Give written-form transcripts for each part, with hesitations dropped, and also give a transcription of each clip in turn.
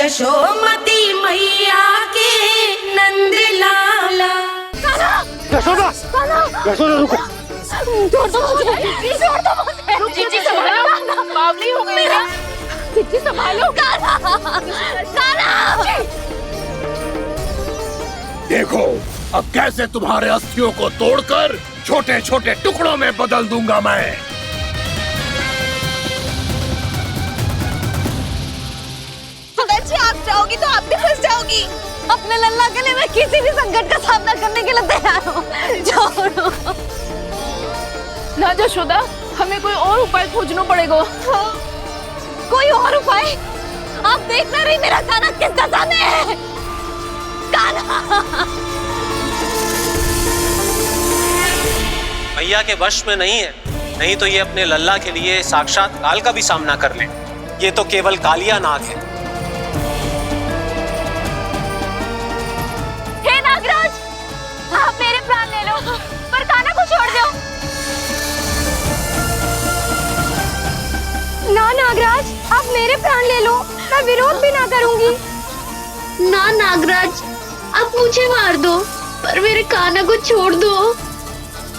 यशोमती मैया के नंद लाला। यशोदा, यशोदा रुको। छोड़ दो मुझे, छोड़ दो मुझे। जीजी संभालो, बावली हो गई है। जीजी संभालो। देखो अब कैसे तुम्हारे अस्थियों को तोड़कर छोटे छोटे टुकड़ों में बदल दूंगा मैं। जी आप जाओगी तो आप भी फंस जाओगी। अपने लल्ला के लिए मैं किसी भी संकट का सामना करने के लिए तैयार हूँ। छोड़ो ना यशोदा, हमें कोई और उपाय खोजना पड़ेगा। कोई और उपाय? आप देख ना रही मेरा काना किस दशा में है। काना मैया के वश में नहीं है, नहीं तो ये अपने लल्ला के लिए साक्षात काल का भी सामना कर ले। ये तो केवल कालिया नाग है। हे नागराज, आप मेरे प्राण ले लो पर काना को छोड़ दो। ना नागराज, आप मेरे प्राण ले लो, मैं विरोध भी ना करूंगी। ना नागराज, आप मुझे मार दो पर मेरे काना को छोड़ दो।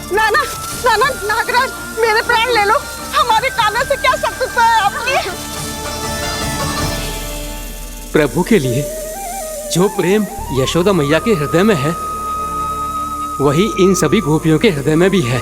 ना ना ना ना नागराज, मेरे प्राण ले लो, हमारे काना से क्या शत्रुता है आपकी। प्रभु के लिए जो प्रेम यशोदा मैया के हृदय में है, वही इन सभी गोपियों के हृदय में भी है।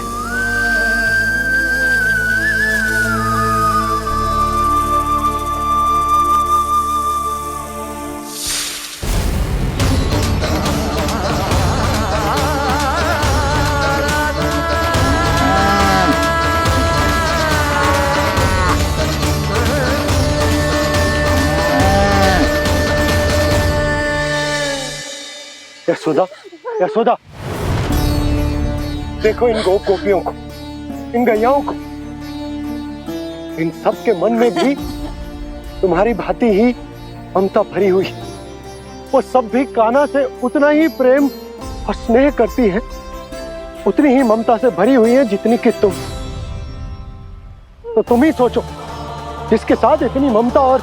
यशोदा, यशोदा, देखो इन गोपियों को, इन गैयाओं को, इन सब के मन में भी तुम्हारी भांति ही ममता भरी हुई। वो सब भी कान्हा से उतना ही प्रेम और स्नेह करती है, उतनी ही ममता से भरी हुई है जितनी कि तुम। तो तुम ही सोचो, जिसके साथ इतनी ममता और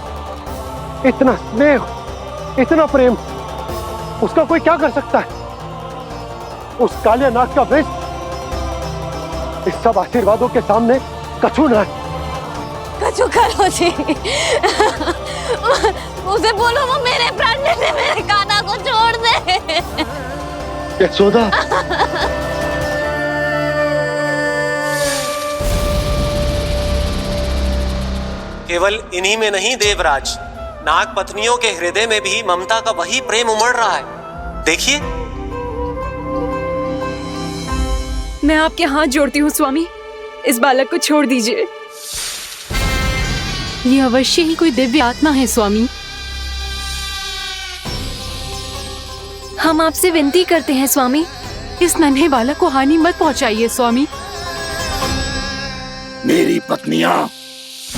इतना स्नेह, इतना प्रेम, उसका कोई क्या कर सकता है? उस कालिया नाग का वेश इस सब आशीर्वादों के सामने कछु न है। कछु करो जी। उसे बोलो वो मेरे प्राण ले ले, मेरे काना को छोड़ दे। यशोदा, केवल इन्हीं में नहीं देवराज, नाग पत्नियों के हृदय में भी ममता का वही प्रेम उमड़ रहा है। देखिए। मैं आपके हाथ जोड़ती हूँ स्वामी, इस बालक को छोड़ दीजिए। ये अवश्य ही कोई दिव्य आत्मा है स्वामी। हम आपसे विनती करते हैं स्वामी, इस नन्हे बालक को हानि मत पहुंचाइए स्वामी। मेरी पत्नियां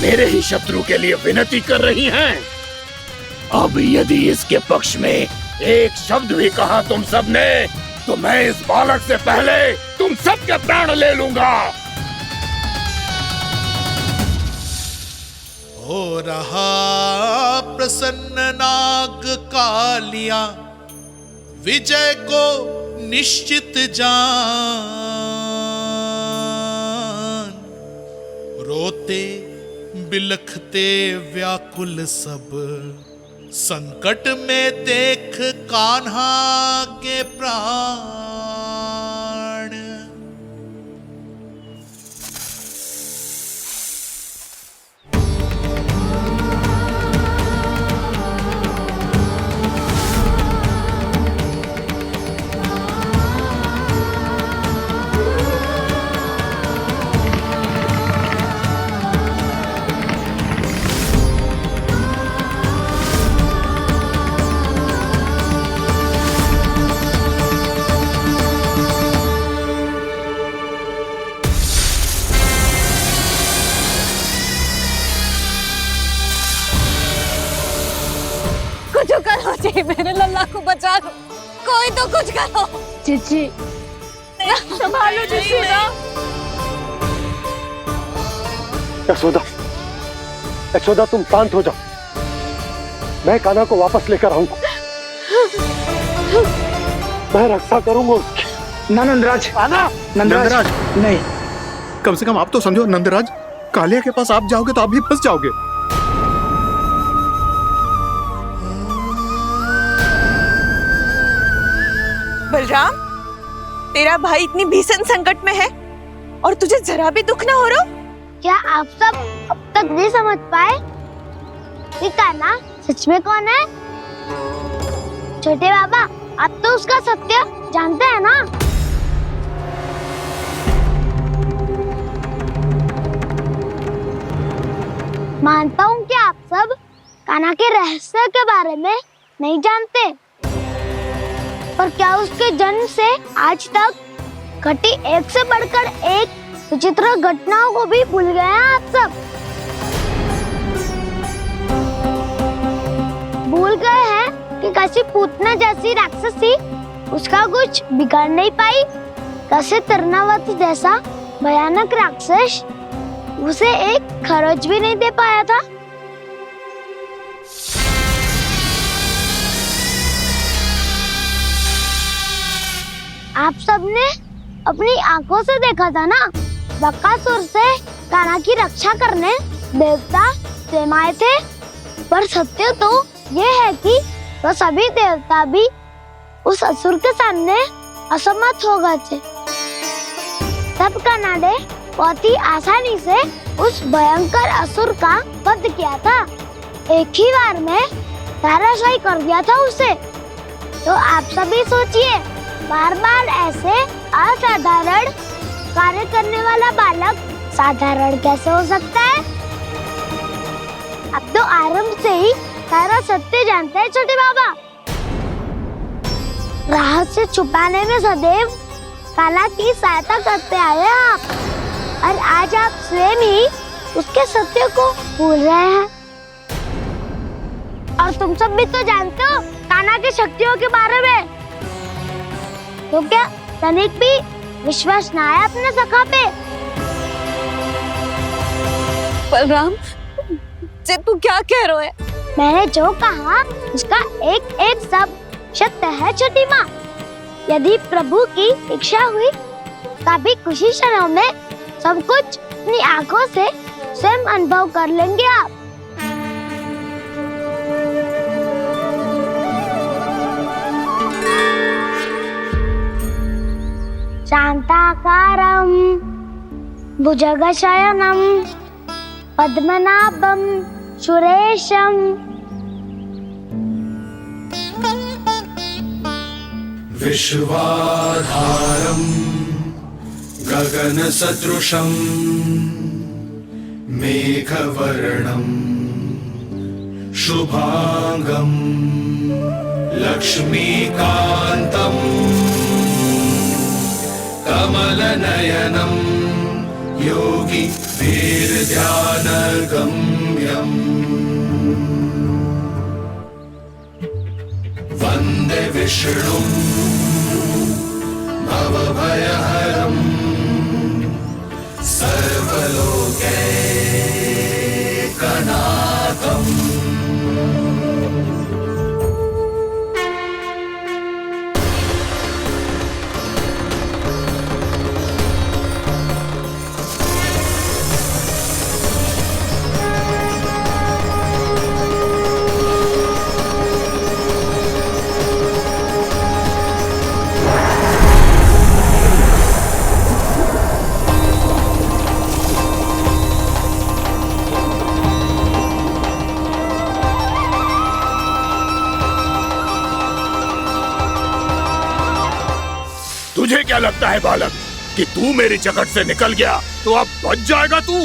मेरे ही शत्रु के लिए विनती कर रही हैं। अब यदि इसके पक्ष में एक शब्द भी कहा तुम सबने, तो मैं इस बालक से पहले तुम सबके प्राण ले लूंगा। हो रहा प्रसन्न नाग कालिया, विजय को निश्चित जान। रोते बिलखते व्याकुल सब, संकट में देख कान्हा के प्राण। करो जी, मेरे लल्ला को बचा लो, कोई तो कुछ करो। जीजी संभालो जीजी ना। यशोदा, यशोदा तुम शांत हो जाओ। मैं कान्हा को वापस लेकर आऊंगा। मैं रक्षा करूंगा उसकी। ना नंदराज, नंदराज नहीं। कम से कम आप तो समझो नंदराज, कालिया के पास आप जाओगे तो आप भी फंस जाओगे। बलराम, तेरा भाई इतनी भीषण संकट में है और तुझे जरा भी दुख ना हो रहा? क्या आप सब अब तक नहीं समझ पाए कि कान्हा सच में कौन है? छोटे बाबा, आप तो उसका सत्य जानते हैं ना? मानता हूँ कि आप सब कान्हा के रहस्य के बारे में नहीं जानते, पर क्या उसके जन्म से आज तक घटी एक से बढ़कर एक विचित्र घटनाओं को भी भूल गए हैं आप सब? भूल गए हैं कि कैसी पूतना जैसी राक्षसी उसका कुछ बिगाड़ नहीं पाई, कैसे तरनावती जैसा भयानक राक्षस उसे एक खरोच भी नहीं दे पाया था। आप सबने अपनी आंखों से देखा था ना, बकासुर से कान्हा की रक्षा करने देवता स्वयं आए थे। पर सत्य तो ये है कि वो सभी देवता भी उस असुर के सामने असमर्थ हो गए थे। तब कान्हा ने बहुत ही आसानी से उस भयंकर असुर का वध किया था। एक ही बार में धराशायी कर दिया था उसे। तो आप सभी सोचिए, बार बार ऐसे असाधारण कार्य करने वाला बालक साधारण कैसे हो सकता है? अब तो आरंभ से ही सारा सत्य जानते हैं छोटे बाबा। रहस्य छुपाने में सदैव कान्हा की सहायता करते आए आप, और आज आप स्वयं ही उसके सत्य को भूल रहे हैं। और तुम सब भी तो जानते हो कान्हा की शक्तियों के बारे में। तो क्या तनिक भी विश्वास ना है अपने सखा पे? बलराम, जे तू क्या कह रहा है? मैंने जो कहा उसका एक एक शब्द सत्य है छोटी माँ। यदि प्रभु की इच्छा हुई तभी कुछ ही क्षणों में सब कुछ अपनी आंखों से स्वयं अनुभव कर लेंगे आप। शांताकारं भुजगशयनं पद्मनाभं सुरेशं विश्वाधारं गगनसदृशं मेघवर्णं शुभांगं लक्ष्मीकान्तं कमलनयनं योगी वीरध्यानगम्यम् वन्दे विष्णुं भवभयहरं सर्वलोकैकनाथम्। तुझे क्या लगता है बालक कि तू मेरी जकड़ से निकल गया तो अब बच जाएगा तू?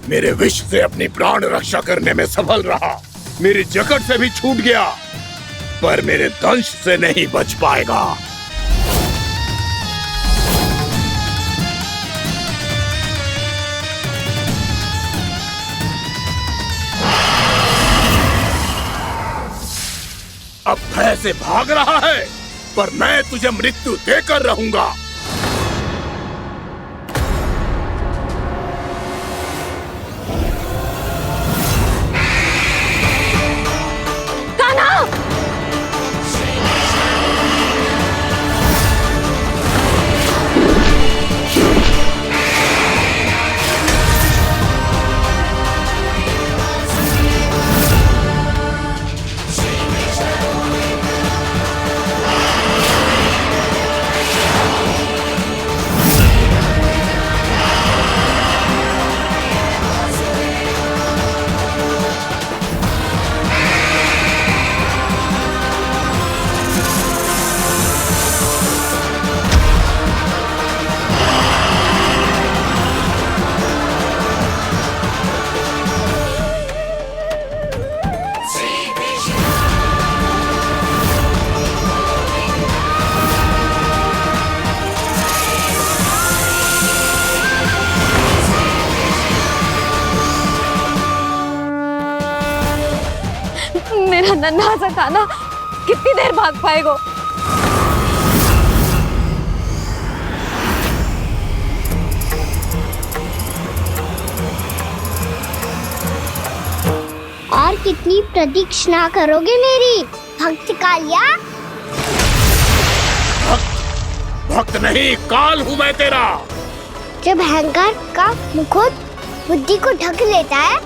मेरे विष से अपनी प्राण रक्षा करने में सफल रहा, मेरी जकड़ से भी छूट गया, पर मेरे दंश से नहीं बच पाएगा। अब भय से भाग रहा है, पर मैं तुझे मृत्यु देकर रहूंगा। मेरा नन्हा सा कान्हा कितनी देर भाग पाएगा? और कितनी प्रतीक्षा करोगे मेरी भक्त कालिया? भक्त नहीं, काल हूँ मैं तेरा। जब अहंकार का मुकुट बुद्धि को ढक लेता है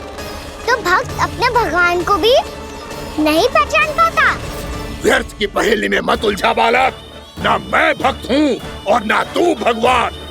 तो भक्त अपने भगवान को भी नहीं पहचान पाता। व्यर्थ की पहेली में मत उलझा बालक। ना मैं भक्त हूँ और ना तू भगवान।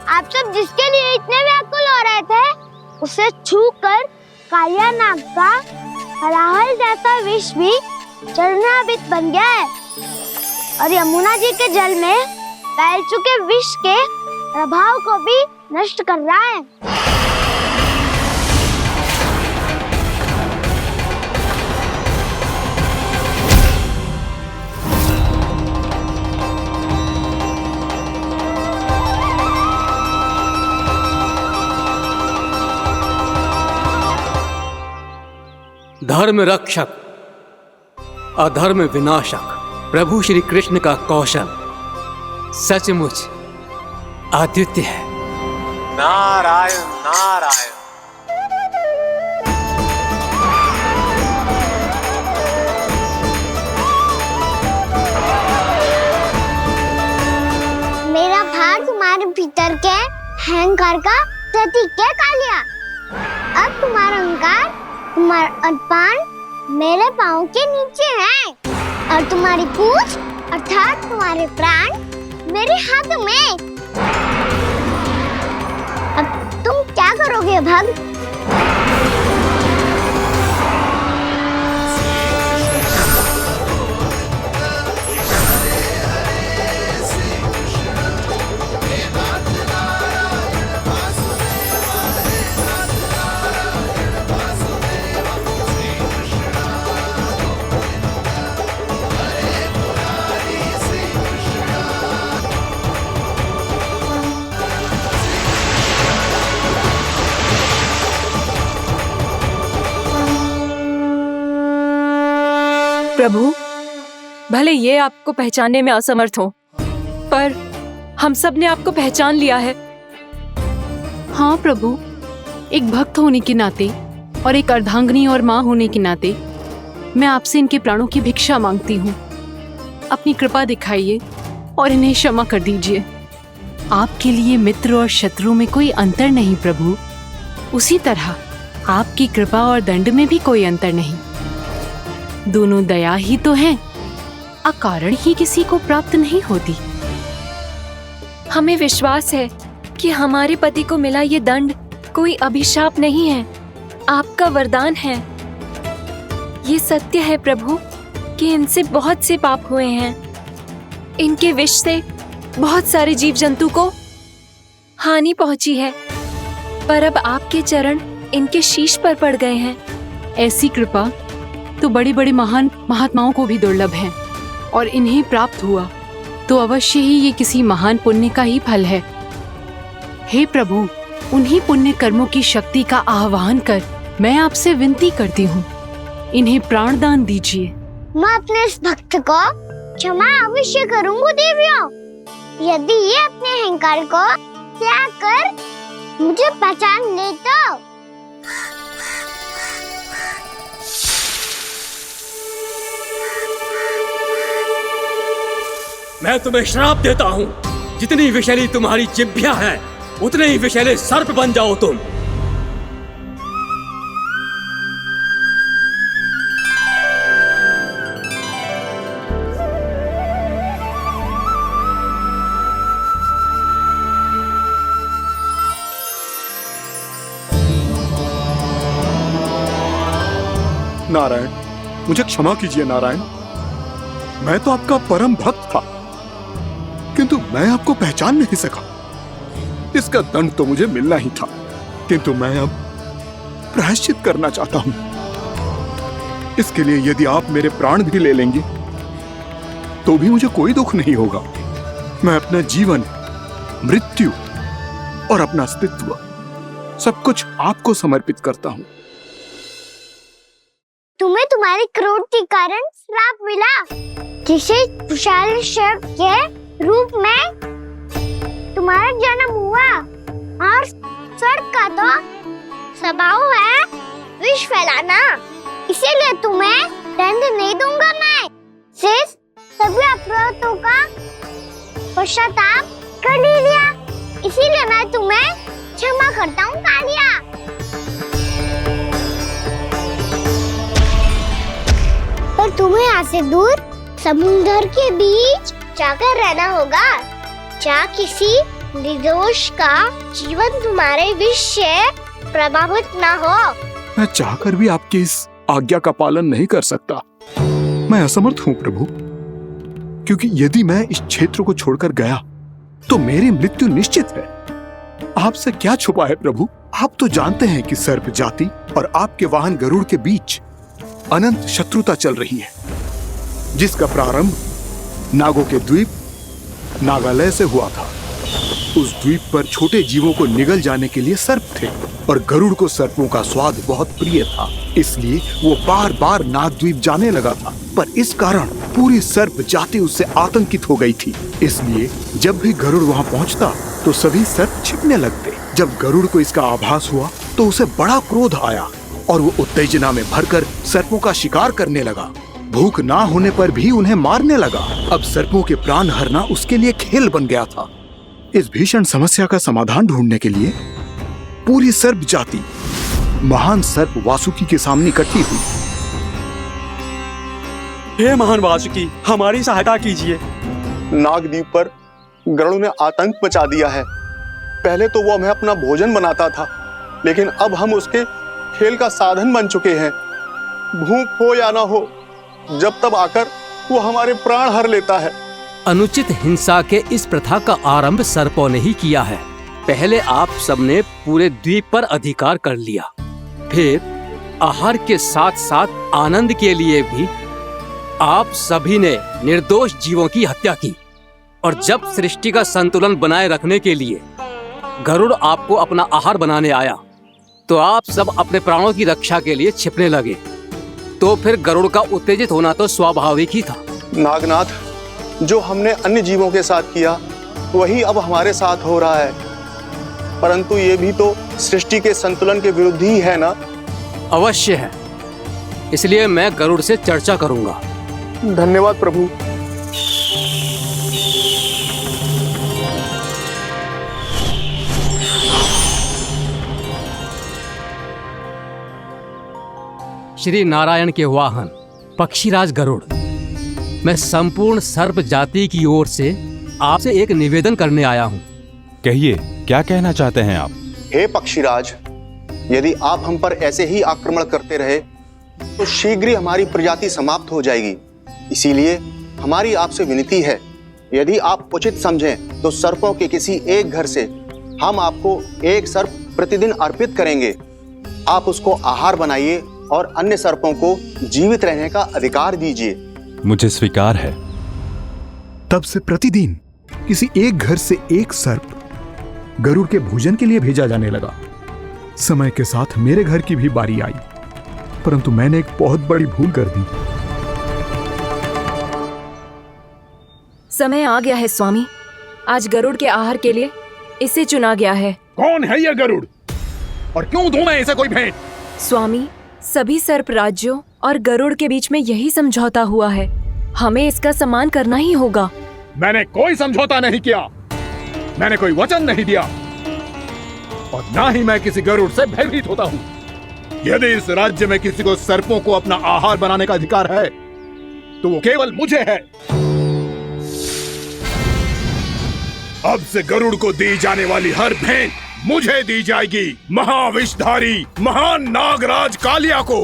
आप सब जिसके लिए इतने व्याकुल हो रहे थे उसे छूकर कालिया नाग का हलाहल जैसा विष भी चरणामृत बन गया है और यमुना जी के जल में फैल चुके विष के प्रभाव को भी नष्ट कर रहा है। धर्म रक्षक अधर्म विनाशक प्रभु श्री कृष्ण का कौशल सचमुच अद्वितीय है। नारायण नारायण। मेरा भार तुम्हारे भीतर के अहंकार का प्रतीक है कालिया। अब तुम्हारा अहंकार, तुम्हारा अनपान मेरे पाँव के नीचे है और तुम्हारी पूंछ अर्थात तुम्हारे प्राण मेरे हाथों में। अब तुम क्या करोगे भक्त? प्रभु, भले ये आपको पहचानने में असमर्थ हो, पर हम सब ने आपको पहचान लिया है। हाँ प्रभु, एक भक्त होने के नाते और एक अर्धांगिनी और माँ होने के नाते मैं आपसे इनके प्राणों की भिक्षा मांगती हूँ। अपनी कृपा दिखाइए और इन्हें क्षमा कर दीजिए। आपके लिए मित्र और शत्रु में कोई अंतर नहीं प्रभु, उसी तरह आपकी कृपा और दंड में भी कोई अंतर नहीं। दोनों दया ही तो हैं, अकारण ही किसी को प्राप्त नहीं होती। हमें विश्वास है कि हमारे पति को मिला ये दंड कोई अभिशाप नहीं है, आपका वरदान है। ये सत्य है प्रभु कि इनसे बहुत से पाप हुए हैं। इनके विष से बहुत सारे जीव जंतु को हानि पहुंची है, पर अब आपके चरण इनके शीश पर पड़ गए हैं। ऐसी कृपा तो बड़े बड़े महान महात्माओं को भी दुर्लभ है, और इन्हें प्राप्त हुआ तो अवश्य ही ये किसी महान पुण्य का ही फल है। हे प्रभु, उन्हीं पुण्य कर्मों की शक्ति का आह्वान कर मैं आपसे विनती करती हूँ, इन्हें प्राणदान दीजिए। मैं अपने इस भक्त को क्षमा अवश्य करूंगी देवियों, यदि ये अपने अहंकार को त्याग कर मुझे पहचान ले तो। मैं तुम्हें श्राप देता हूँ, जितनी विषैली तुम्हारी जिह्वा है उतने ही विषैले सर्प बन जाओ तुम। नारायण, मुझे क्षमा कीजिए नारायण। मैं तो आपका परम भक्त था, किंतु मैं आपको पहचान नहीं सका। इसका दंड तो मुझे मिलना ही था, किंतु मैं अब प्रायश्चित करना चाहता हूं। इसके लिए यदि आप मेरे प्राण भी ले लेंगे तो भी मुझे कोई दुख नहीं होगा। मैं अपना जीवन, मृत्यु और अपना अस्तित्व सब कुछ आपको समर्पित करता हूं। तुम्हें तुम्हारी क्रोध के कारण श्राप मिला, जिसे विशाल सर्प के रूप में तुम्हारा जन्म हुआ, और सर्प का तो स्वभाव है विष फैलाना। इसीलिए तुम्हें दंड नहीं दूंगा मैं, सिर्फ सभी अपराधों का पश्चाताप कर लिया। इसीलिए मैं तुम्हें क्षमा करता हूँ कालिया। पर तुम्हें यहाँ से दूर समुद्र के बीच जाकर रहना होगा, जहाँ किसी निर्दोष का जीवन तुम्हारे विष से प्रभावित न हो। मैं चाहकर भी आपकी इस आज्ञा का पालन नहीं कर सकता। मैं असमर्थ हूँ प्रभु, क्योंकि यदि मैं इस क्षेत्र को छोड़कर गया तो मेरी मृत्यु निश्चित है। आपसे क्या छुपा है प्रभु? आप तो जानते हैं कि सर्प जाति और आपके वाहन गरुड़ के बीच अनंत शत्रुता चल रही है, जिसका प्रारंभ नागों के द्वीप नागालय से हुआ था। उस द्वीप पर छोटे जीवों को निगल जाने के लिए सर्प थे, और गरुड़ को सर्पों का स्वाद बहुत प्रिय था, इसलिए वो बार बार नागद्वीप जाने लगा था। पर इस कारण पूरी सर्प जाति उससे आतंकित हो गई थी। इसलिए जब भी गरुड़ वहाँ पहुँचता तो सभी सर्प छिपने लगते। जब गरुड़ को इसका आभास हुआ तो उसे बड़ा क्रोध आया, और वो उत्तेजना में भरकर सर्पों का शिकार करने लगा। भूख ना होने पर भी उन्हें मारने लगा। अब सर्पों के प्राण हरना उसके लिए खेल बन गया था। इस भीषण समस्या का समाधान ढूंढने के लिए पूरी सर्प जाति महान सर्प वासुकी के सामने इकट्ठी हुई। हे महान वासुकी, हमारी सहायता कीजिए। नागद्वीप पर गरुड़ ने आतंक मचा दिया है। पहले तो वो हमें अपना भोजन बनाता था, लेकिन अब हम उसके खेल का साधन बन चुके हैं। भूख हो या ना हो, जब तब आकर वो हमारे प्राण हर लेता है। अनुचित हिंसा के इस प्रथा का आरंभ सर्पों ने ही किया है। पहले आप सबने पूरे द्वीप पर अधिकार कर लिया, फिर आहार के साथ साथ आनंद के लिए भी आप सभी ने निर्दोष जीवों की हत्या की। और जब सृष्टि का संतुलन बनाए रखने के लिए गरुड़ आपको अपना आहार बनाने आया, तो आप सब अपने प्राणों की रक्षा के लिए छिपने लगे। तो फिर गरुड़ का उत्तेजित होना तो स्वाभाविक ही था। नागनाथ, जो हमने अन्य जीवों के साथ किया वही अब हमारे साथ हो रहा है, परंतु ये भी तो सृष्टि के संतुलन के विरुद्ध ही है ना? अवश्य है, इसलिए मैं गरुड़ से चर्चा करूंगा। धन्यवाद प्रभु। श्री नारायण के वाहन पक्षीराज गरुड़, मैं संपूर्ण सर्प जाति की ओर से आपसे एक निवेदन करने आया हूँ। कहिए, क्या कहना चाहते हैं आप? हे पक्षीराज, यदि आप हम पर ऐसे ही आक्रमण करते रहे तो शीघ्र ही हमारी प्रजाति समाप्त हो जाएगी। इसीलिए हमारी आपसे विनती है, यदि आप उचित समझें तो सर्पों के किसी एक घर से हम आपको एक सर्प प्रतिदिन अर्पित करेंगे। आप उसको आहार बनाइए और अन्य सर्पों को जीवित रहने का अधिकार दीजिए। मुझे स्वीकार है। तब से प्रतिदिन किसी एक घर से एक सर्प गरुड़ के भोजन के लिए भेजा जाने लगा। समय के साथ मेरे घर की भी बारी आई, परंतु मैंने एक बहुत बड़ी भूल कर दी। समय आ गया है स्वामी, आज गरुड़ के आहार के लिए इसे चुना गया है। कौन है यह गरुड़ और क्यों दूं मैं इसे कोई भेंट? स्वामी, सभी सर्प राज्यों और गरुड़ के बीच में यही समझौता हुआ है, हमें इसका सम्मान करना ही होगा। मैंने कोई समझौता नहीं किया, मैंने कोई वचन नहीं दिया और ना ही मैं किसी गरुड़ से भयभीत होता हूँ। यदि इस राज्य में किसी को सर्पों को अपना आहार बनाने का अधिकार है तो वो केवल मुझे है। अब से गरुड़ को दी जाने वाली हर भेंट मुझे दी जाएगी, महाविषधारी महान नागराज कालिया को।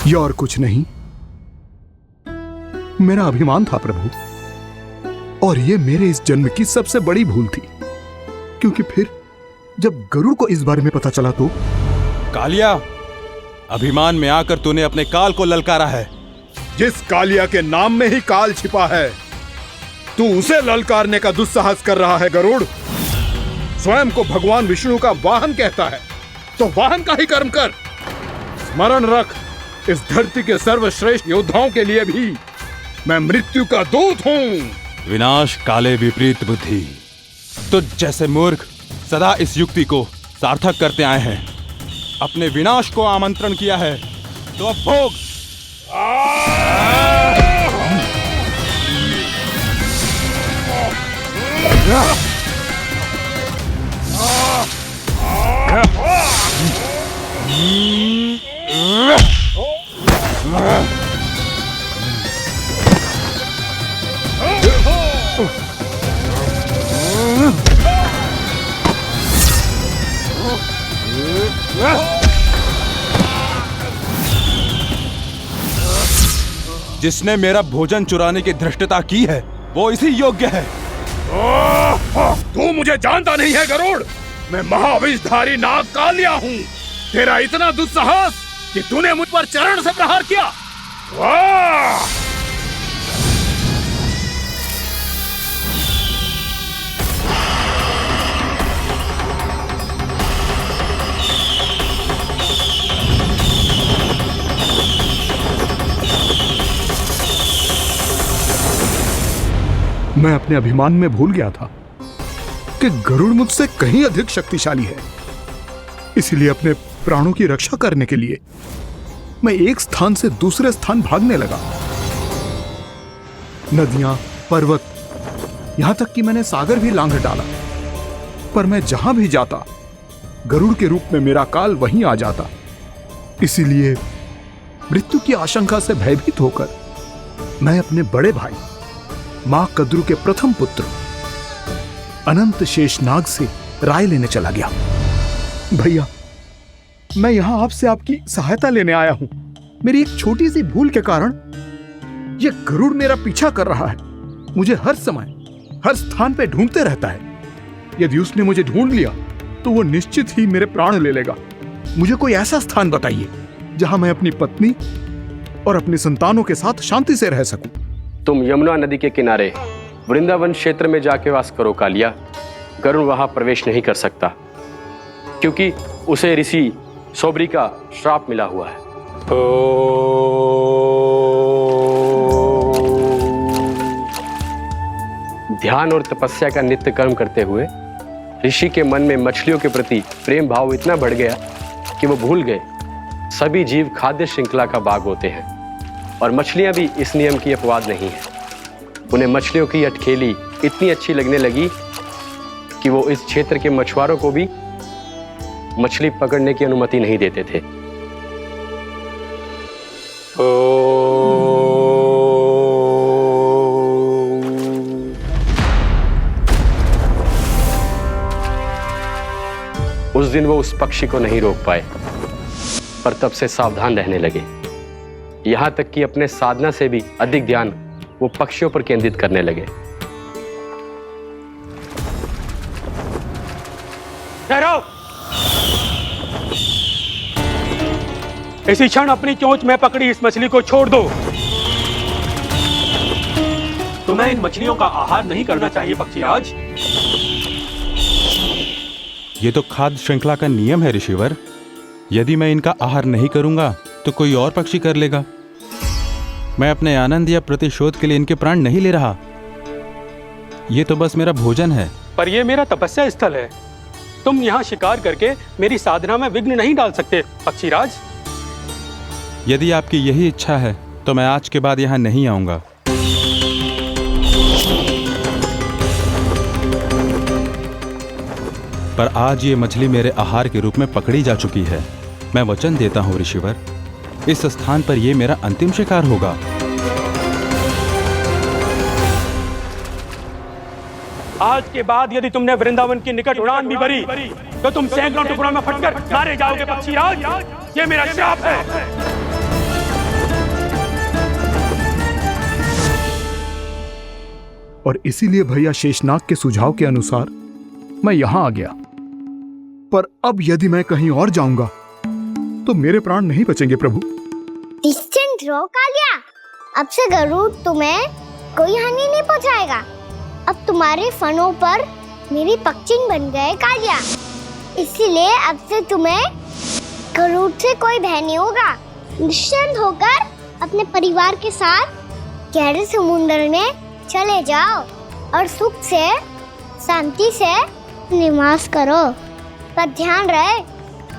यह और कुछ नहीं, मेरा अभिमान था प्रभु, और यह मेरे इस जन्म की सबसे बड़ी भूल थी, क्योंकि फिर जब गरुड़ को इस बारे में पता चला तो। कालिया, अभिमान में आकर तूने अपने काल को ललकारा है। जिस कालिया के नाम में ही काल छिपा है, तू उसे ललकारने का दुस्साहस कर रहा है गरुड़। स्वयं को भगवान विष्णु का वाहन कहता है तो वाहन का ही कर्म कर। स्मरण रख, इस धरती के सर्वश्रेष्ठ योद्धाओं के लिए भी मैं मृत्यु का दूत हूँ। विनाश काले विपरीत बुद्धि। तुझ जैसे मूर्ख सदा इस युक्ति को सार्थक करते आए हैं। अपने विनाश को आमंत्रण किया है तो अब भोग। जिसने मेरा भोजन चुराने की धृष्टता की है वो इसी योग्य है। तू मुझे जानता नहीं है गरुड़, मैं महाविषधारी नाग कालिया हूँ। तेरा इतना दुस्साहस कि तूने मुझ पर चरण से प्रहार किया। वाह! मैं अपने अभिमान में भूल गया था कि गरुड़ मुझसे कहीं अधिक शक्तिशाली है। इसलिए अपने प्राणों की रक्षा करने के लिए मैं एक स्थान से दूसरे स्थान भागने लगा। नदियां, पर्वत, यहां तक कि मैंने सागर भी लांघ डाला, पर मैं जहां भी जाता गरुड़ के रूप में मेरा काल वहीं आ जाता। इसीलिए मृत्यु की आशंका से भयभीत होकर मैं अपने बड़े भाई मां कद्रू के प्रथम पुत्र अनंत शेषनाग से राय लेने चला गया। भैया, मैं यहां आपसे आपकी सहायता लेने आया हूं। मेरी एक छोटी सी भूल के कारण यह गरुड़ मेरा पीछा कर रहा है। मुझे हर समय हर स्थान पे ढूंढते रहता है। यदि उसने मुझे ढूंढ लिया तो वो निश्चित ही मेरे प्राण ले लेगा। मुझे कोई ऐसा स्थान बताइए जहां मैं अपनी पत्नी और अपनी संतानों के साथ शांति से रह सकूं। तुम यमुना नदी के किनारे वृंदावन क्षेत्र में जाके वास करो कालिया। गरुड़ वहां प्रवेश नहीं कर सकता क्योंकि उसे ऋषि सोबरी का श्राप मिला हुआ है। ध्यान और तपस्या का नित्य कर्म करते हुए ऋषि के मन में मछलियों के प्रति प्रेम भाव इतना बढ़ गया कि वो भूल गए सभी जीव खाद्य श्रृंखला का भाग होते हैं और मछलियां भी इस नियम की अपवाद नहीं है। उन्हें मछलियों की अटखेली इतनी अच्छी लगने लगी कि वो इस क्षेत्र के मछुआरों को भी मछली पकड़ने की अनुमति नहीं देते थे। दिन वो उस पक्षी को नहीं रोक पाए, पर तब से सावधान रहने लगे। यहां तक कि अपने साधना से भी अधिक ध्यान वो पक्षियों पर केंद्रित करने लगे। ठहरो! इसी क्षण अपनी चोंच में पकड़ी इस मछली को छोड़ दो। तुम्हें इन मछलियों का आहार नहीं करना चाहिए पक्षीराज। ये तो खाद्य श्रृंखला का नियम है ऋषिवर। यदि मैं इनका आहार नहीं करूंगा तो कोई और पक्षी कर लेगा। मैं अपने आनंद या प्रतिशोध के लिए इनके प्राण नहीं ले रहा। ये तो बस मेरा भोजन है। पर यह मेरा तपस्या स्थल है। तुम यहाँ शिकार करके मेरी साधना में विघ्न नहीं डाल सकते पक्षीराज। यदि आपकी यही इच्छा है तो मैं आज के बाद यहाँ नहीं आऊंगा। पर आज ये मछली मेरे आहार के रूप में पकड़ी जा चुकी है। मैं वचन देता हूँ ऋषिवर, इस स्थान पर यह मेरा अंतिम शिकार होगा। आज के बाद यदि तुमने वृंदावन की निकट उड़ान भी भरी तो तुम सैकड़ों टुकड़ों में फटकर मारे जाओगे पक्षीराज। ये मेरा श्राप है। और इसीलिए भैया शेषनाग के सुझाव के अनुसार मैं यहां आ गया। पर अब यदि मैं कहीं और जाऊंगा तो मेरे प्राण नहीं बचेंगे प्रभु। डिस्टेंट रहो कालिया। अब से गरुड़ तुम्हें कोई हानि नहीं पहुंचाएगा। अब तुम्हारे फनों पर मेरी पक्षिंग बन गए कालिया। इसीलिए अब से तुम्हें गरुड़ से कोई भय नहीं होगा। निश्चिंत होकर अपने परिवार के साथ गहरे समुद्र में चले जाओ और सुख से शांति से निवास करो। पर ध्यान रहे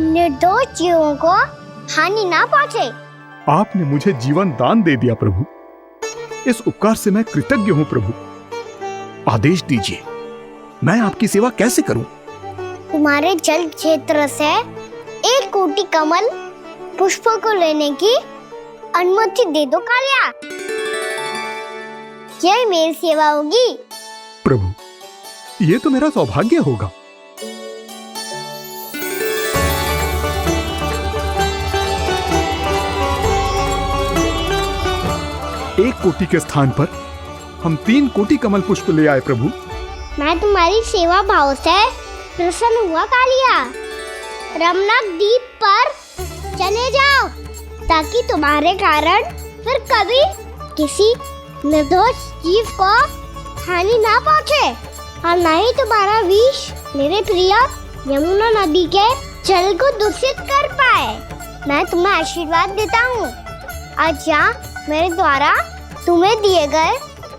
निर्दोष जीवों को हानि ना पहुंचे। आपने मुझे जीवन दान दे दिया प्रभु। इस उपकार से मैं कृतज्ञ हूँ प्रभु। आदेश दीजिए, मैं आपकी सेवा कैसे करूं? तुम्हारे जल क्षेत्र से 1 कोटि कमल पुष्पों को लेने की अनुमति दे दो कालिया। यही मेरी सेवा होगी। प्रभु, ये तो मेरा सौभाग्य होगा। एक कोटि के स्थान पर हम 3 कोटि कमल पुष्प ले आए प्रभु। मैं तुम्हारी सेवा भाव से प्रसन्न हुआ कालिया। रमनक द्वीप पर चले जाओ ताकि तुम्हारे कारण फिर कभी किसी निर्दोष जीव को हानि ना पहुंचे और न ही तुम्हारा विष मेरे प्रिय यमुना नदी के जल को दूषित कर पाए। मैं तुम्हें आशीर्वाद देता हूँ। आज यहाँ मेरे द्वारा तुम्हें दिए गए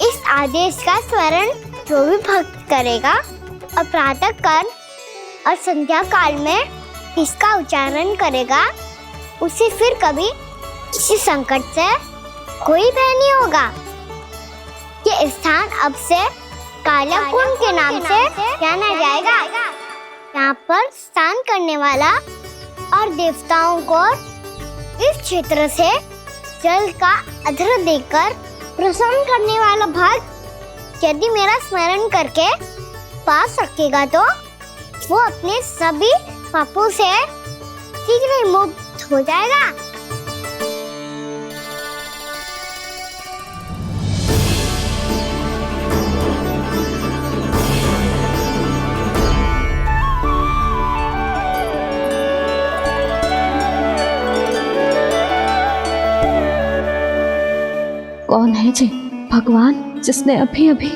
इस आदेश का स्मरण जो भी भक्त करेगा और प्रातः काल और संध्या काल में इसका उच्चारण करेगा, उसे फिर कभी किसी संकट से कोई भय नहीं होगा। ये स्थान अब से काला कुंड के नाम से जाना जाएगा। यहाँ पर स्नान करने वाला और देवताओं को इस क्षेत्र से जल का अर्घ्य देकर प्रसन्न करने वाला भक्त यदि मेरा स्मरण करके पास रखेगा तो वो अपने सभी पापों से शीघ्र ही मुक्त हो जाएगा। कौन है जी भगवान जिसने अभी अभी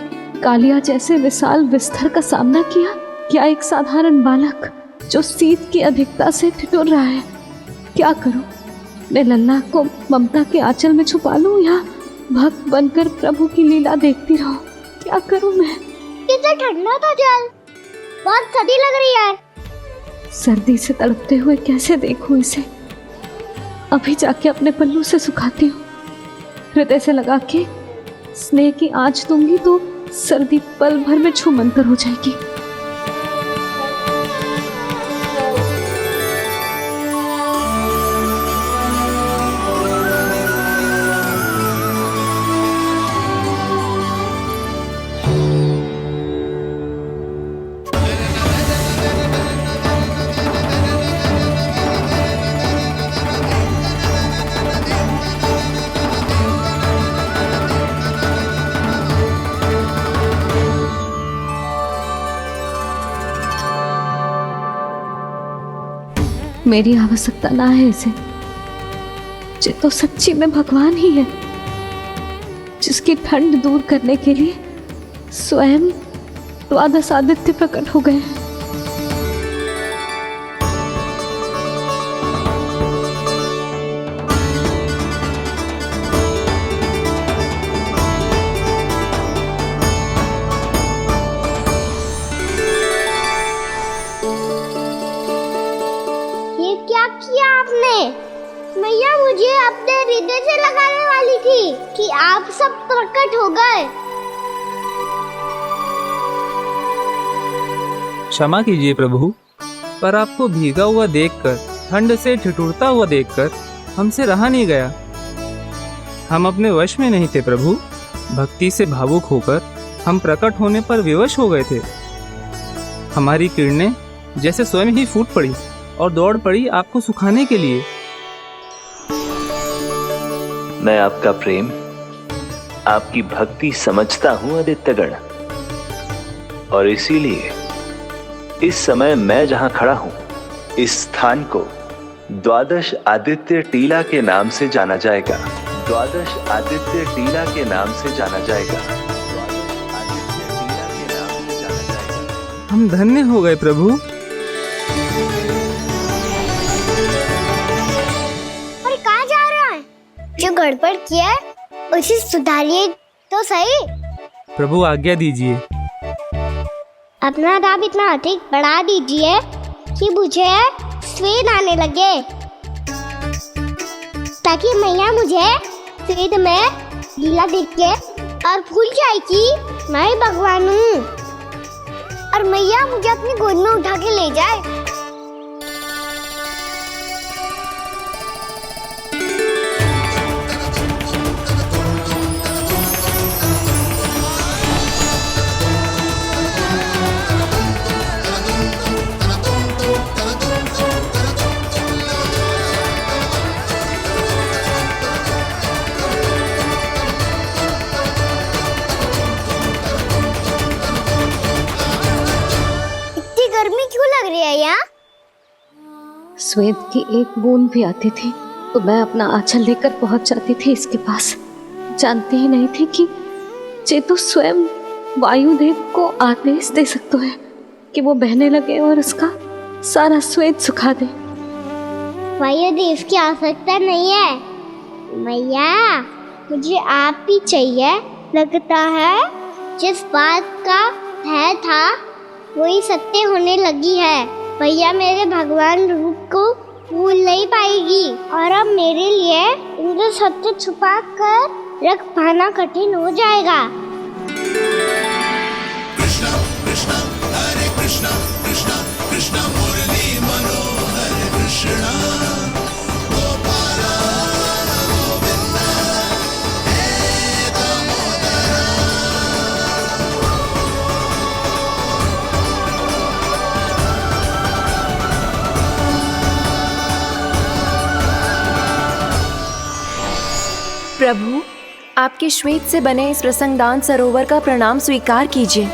कालिया जैसे विशाल विस्तर का सामना किया? क्या एक साधारण बालक जो शीत की अधिकता से ठिठुर रहा है? क्या करूं? मैं लल्ला को ममता के आंचल में छुपा लूं या भक्त बनकर प्रभु की लीला देखती रहूं? क्या करूं मैं? कितना ठंडा था जल, बहुत सर्दी लग रही है। सर्दी से तड़पते हुए कैसे देखूं इसे? अभी जाके अपने पल्लू से सुखाती हूँ। हृदय से लगा के स्नेह की आंच दूंगी तो सर्दी पल भर में छूमंतर हो जाएगी। मेरी आवश्यकता ना है इसे। ये तो सच्ची में भगवान ही है, जिसकी ठंड दूर करने के लिए स्वयं द्वादश आदित्य प्रकट हो गए हैं। ये क्या किया आपने? मैया मुझे अपने हृदय से लगाने वाली थी कि आप सब प्रकट हो गए। क्षमा कीजिए प्रभु, पर आपको भीगा हुआ देखकर, ठंड से ठिठुरता हुआ देखकर हमसे रहा नहीं गया। हम अपने वश में नहीं थे प्रभु। भक्ति से भावुक होकर हम प्रकट होने पर विवश हो गए थे। हमारी किरणें जैसे स्वयं ही फूट पड़ी और दौड़ पड़ी आपको सुखाने के लिए। मैं आपका प्रेम, आपकी भक्ति समझता हूं आदित्यगण, और इसीलिए इस समय मैं जहां खड़ा हूं, इस स्थान को द्वादश आदित्य टीला के नाम से जाना जाएगा। द्वादश आदित्य टीला के नाम से जाना जाएगा। हम धन्य हो गए प्रभु। और कहाँ जा रहा है? जो गड़बड़ किया है उसे सुधारिए तो सही। प्रभु आज्ञा दीजिए। अपना दाब इतना अधिक बढ़ा दीजिए कि मुझे स्वेद आने लगे, ताकि मैया मुझे स्वेद में लीला देख के और भूल जाए कि मैं ही भगवान हूँ, और मैया मुझे अपनी गोद में उठा के ले जाए। गर्मी क्यों लग रही है यहाँ? स्वेद की एक बूंद भी आती थी तो मैं अपना आंचल लेकर पहुंच जाती थी इसके पास। जानती ही नहीं थी कि चेतु स्वयं वायुदेव को आदेश दे सकते हैं कि वो बहने लगे और उसका सारा स्वेद सुखा दे। वायुदेव की आवश्यकता नहीं है मैया, मुझे आप ही चाहिए। लगता है जिस बात का भय था वही सत्य होने लगी है। भैया मेरे भगवान रूप को भूल नहीं पाएगी, और अब मेरे लिए इनको सत्य छुपा कर रख पाना कठिन हो जाएगा। कृष्णा कृष्णा हरे कृष्णा कृष्णा कृष्णा मुरली मनोहर कृष्णा गोपाला गोविंदा हे दामोदरा। प्रभु, आपके श्वेत से बने इस प्रसंगदान सरोवर का प्रणाम स्वीकार कीजिए।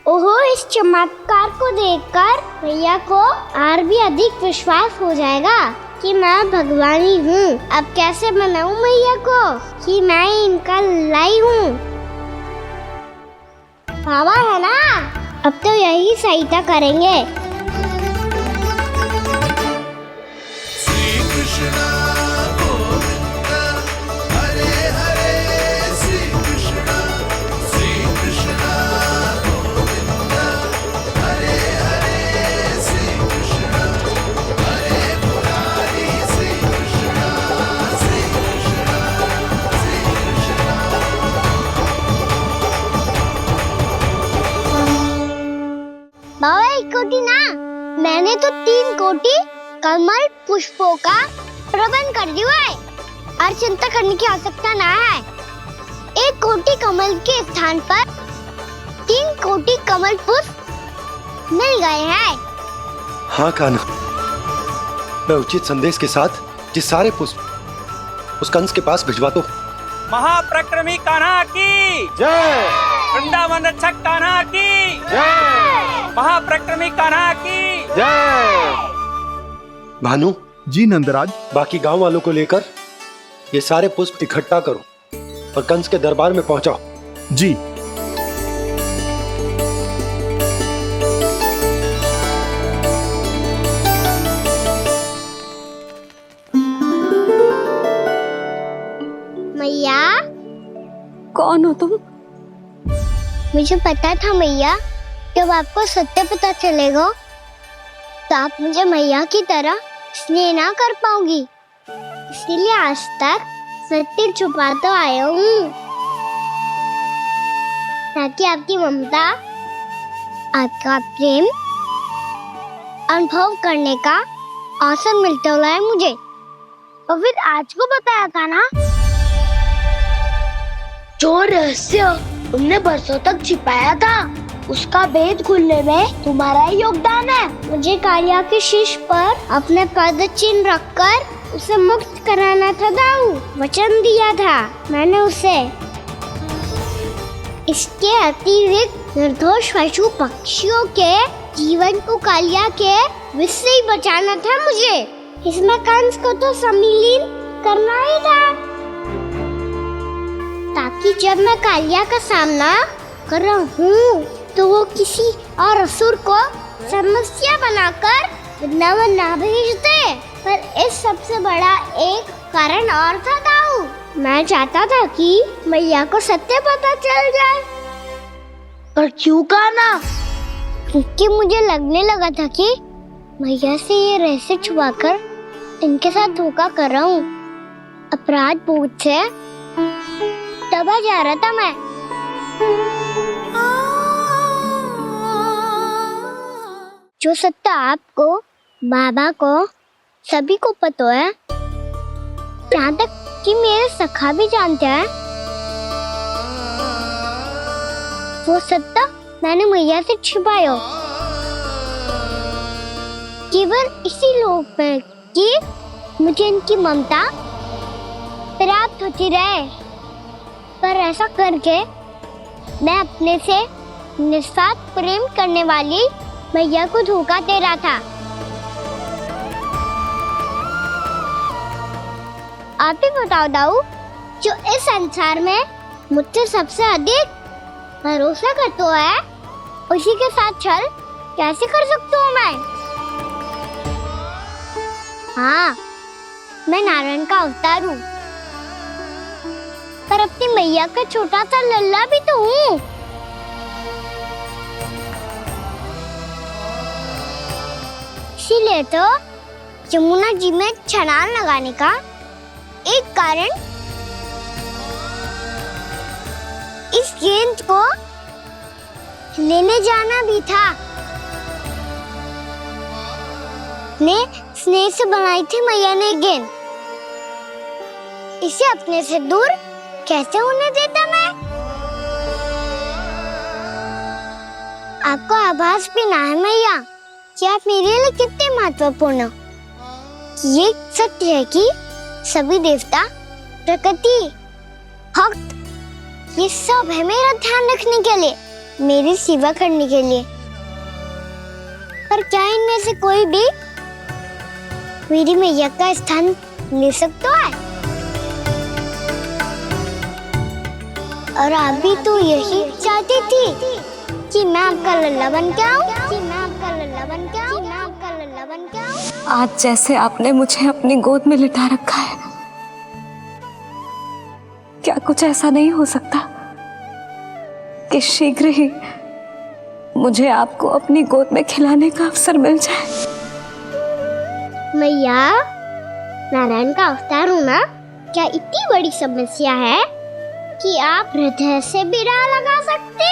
ओहो, इस चमत्कार को देखकर भैया को और भी अधिक विश्वास हो जाएगा कि मैं भगवानी हूँ। अब कैसे मनाऊं मैया को कि मैं इनका लाई हूँ। बाबा है ना, अब तो यही सहायता करेंगे। श्री कृष्णा गोविंदा हरे हरे श्री कृष्णा गोविंदा हरे हरे श्री कृष्णा हरे मुरारी श्री कृष्णा बाबा एक कोटि ना, मैंने तो 3 कोटि कमल पुष्पों का प्रबंध कर दिया है और चिंता करने की आवश्यकता ना है। 1 कोटि कमल के स्थान पर 3 कोटि कमल पुष्प मिल गए हैं। हाँ कान्हा, मैं उचित संदेश के साथ ये सारे पुष्प उस कंस के पास भिजवाता हूँ। महाप्रक्रमी कान्हा की जय। वृंदावन रक्षक कान्हा की जय। महाप्रक्रमी कान्हा की जय। भानु जी नंदराज, बाकी गांव वालों को लेकर ये सारे पुष्प इकट्ठा करो और कंस के दरबार में पहुंचाओ। जी। मैया, कौन हो तुम? मुझे पता था मैया, जब आपको सत्य पता चलेगा तो आप मुझे मैया की तरह स्नेह ना कर पाओगी, इसीलिए आज तक सत्य छुपा तो आया हूँ, ताकि आपकी ममता, आपका प्रेम अनुभव करने का अवसर मिलता रहा है मुझे। और फिर आज को बताया था ना, जो रहस्य तुमने बरसों तक छिपाया था, उसका भेद खुलने में तुम्हारा ही योगदान है। मुझे कालिया के शीश पर अपने पद चिन्ह रखकर उसे मुक्त कराना था दाऊ, वचन दिया था मैंने उसे। इसके अतिरिक्त निर्दोष पशु पक्षियों के जीवन को कालिया के विष से ही बचाना था मुझे। इसमें कंस को तो सम्मिलित करना ही था, ताकि जब मैं कालिया का सामना कर रहा हूँ तो वो किसी और असुर को समस्या बनाकर वृंदावन ना भेज दे। पर इस सबसे बड़ा एक कारण और था दाऊ, मैं चाहता था कि मैया को सत्य पता चल जाए। पर क्यों कहा ना? क्योंकि मुझे लगने लगा था कि मैया से ये रहस्य छुपाकर इनके साथ धोखा कर रहा हूँ। अपराध बोझ से दबा जा रहा था मैं। जो सत्य आपको, बाबा को, सभी को पता है, यहाँ तक कि मेरे सखा भी जानते हैं, वो सत्य मैंने मैया से छिपाया केवल इसी लोक में कि मुझे इनकी ममता प्राप्त होती रहे। पर ऐसा करके मैं अपने से निस्वार्थ प्रेम करने वाली मैया को धोखा दे रहा था। आप ही बताओ दाऊ, जो इस संसार में मुझसे सबसे अधिक भरोसा करता है, उसी के साथ छल कैसे कर सकता हूँ मैं? हाँ, मैं नारायण का अवतार हूँ, पर अपनी मैया का छोटा सा लल्ला भी तो हूँ। इसीलिए तो यमुना जी में छलांग लगाने का एक कारण इस गेंद को लेने जाना भी था। ने स्नेह से बनाई थी मैया ने गेंद, इसे अपने से दूर कैसे होने देता मैं? आपको आभास भी ना है मैया कि आप मेरे लिए कितने महत्वपूर्ण हो। ये सत्य है कि सभी देवता, प्रकृति, भक्त, ये सब है मेरा ध्यान रखने के लिए, मेरी सेवा करने के लिए। पर क्या इनमें से कोई भी मेरी मैया का स्थान ले सकता है? और आप भी तो यही चाहती थी कि मैं आपका लल्ला बन के आऊं, कि मैं आपका लल्ला बन के आऊं, कि मैं आपका लल्ला बन के आऊं। आज जैसे आपने मुझे अपनी गोद में लिटा रखा है, क्या कुछ ऐसा नहीं हो सकता कि शीघ्र ही मुझे आपको अपनी गोद में खिलाने का अवसर मिल जाए? मैया, नारायण का अवतार होना क्या इतनी बड़ी समस्या है कि आप हृदय से भी राह लगा सकते?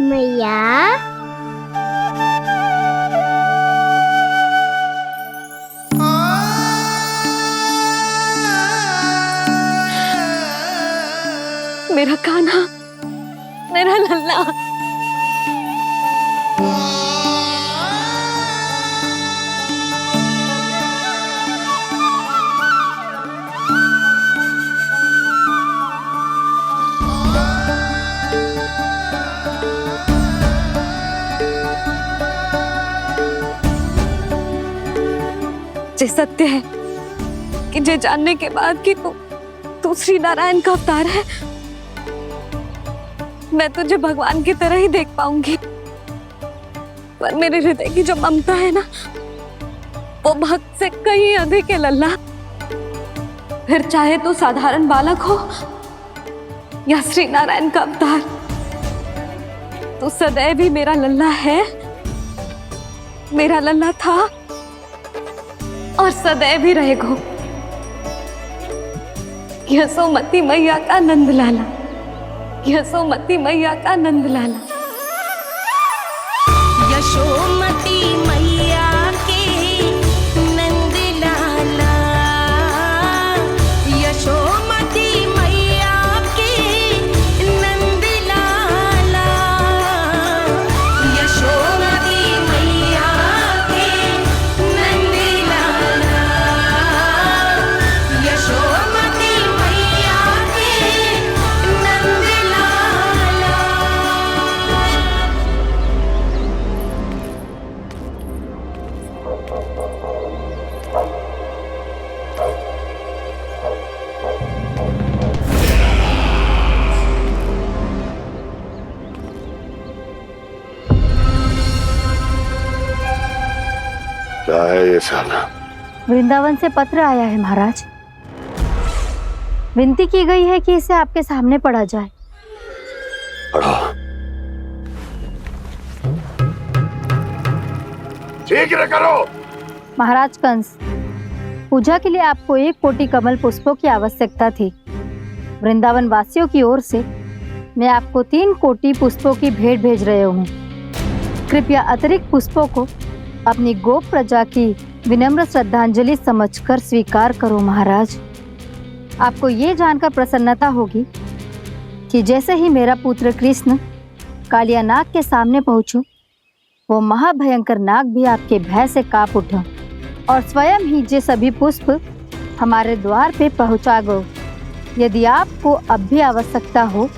मैया, मेरा कान्हा, मेरा लल्ला। जे सत्य है कि जे जानने के बाद कि तू श्री नारायण का अवतार है, मैं तुझे भगवान की तरह ही देख पाऊंगी। पर मेरे हृदय की जो ममता है ना, वो भक्त से कहीं अधिक है लल्ला। फिर चाहे तू साधारण बालक हो या श्री नारायण का अवतार, तू सदैव ही मेरा लल्ला है, मेरा लल्ला था और सदैव ही रहेगा। यशोमती मैया का नंद लाला, यशोमती मैया का नंद लाला। यशोमती मैया के नंद लाला, यशोमती मैया के नंद लाला, यशोमती मैया के नंद लाला, यशोमती मैया के नंद लाला। क्या है ये साला? वृंदावन से पत्र आया है महाराज। विनती की गई है कि इसे आपके सामने पढ़ा जाए। पढ़ो। शीघ्र करो। महाराज कंस, पूजा के लिए आपको 1 कोटि कमल पुष्पों की आवश्यकता थी। वृंदावन वासियों की ओर से मैं आपको 3 कोटि पुष्पों की भेंट भेज रहे हूँ। कृपया अतिरिक्त पुष्पों को अपनी गोप प्रजा की विनम्र श्रद्धांजलि समझकर स्वीकार करो महाराज। आपको ये जानकर प्रसन्नता होगी कि जैसे ही मेरा पुत्र कृष्ण कालिया नाग के सामने पहुंचो, वो महाभयंकर नाग भी आपके भय से कांप उठा और स्वयं ही जे सभी पुष्प हमारे द्वार पे पहुंचा गो। यदि आपको अब भी आवश्यकता हो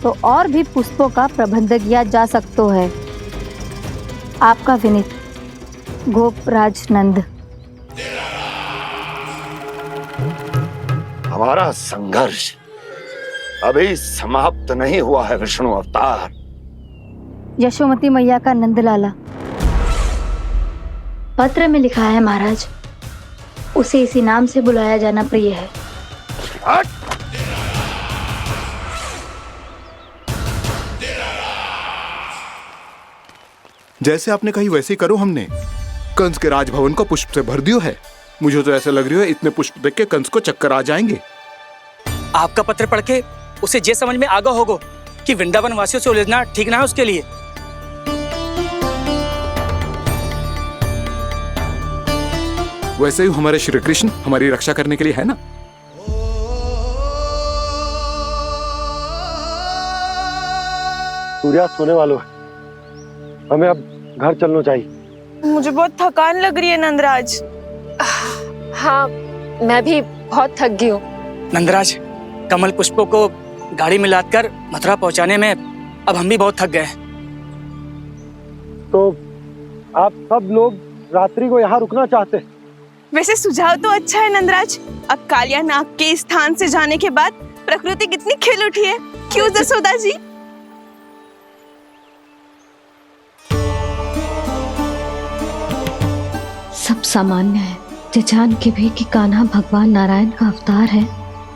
तो और भी पुष्पों का प्रबंध किया जा सकता है। आपका विनीत गोपराज नंद। हमारा संघर्ष अभी समाप्त नहीं हुआ है विष्णु अवतार। यशोमती मैया का नंदलाला। पत्र में लिखा है महाराज, उसे इसी नाम से बुलाया जाना प्रिय है। जैसे आपने कही वैसे ही करो। हमने कंस के राजभवन को पुष्प से भर दियो है। मुझे तो ऐसा लग रही है इतने पुष्प देख के कंस को चक्कर आ जाएंगे। आपका पत्र पढ़ के उसे ये समझ में आगा होगा कि वृंदावन वासियों से उलझना ठीक ना है उसके लिए। वैसे ही हमारे श्री कृष्ण हमारी रक्षा करने के लिए है ना। सूर्यास्त होने वाला है, हमें अब घर चलना चाहिए। मुझे बहुत थकान लग रही है नंदराज। हाँ, मैं भी बहुत थक गई हूँ। नंदराज, कमल पुष्पों को गाड़ी में लादकर मथुरा पहुंचाने में अब हम भी बहुत थक गए। तो आप सब लोग रात्रि को यहाँ रुकना चाहते हैं? वैसे सुझाव तो अच्छा है नंदराज। अब कालिया नाग के स्थान से जाने के बाद प्रकृति कितनी खिल उठी है, क्यों जसोदा जी? सब सामान्य है, जे जान के भी कि कान्हा भगवान नारायण का अवतार है,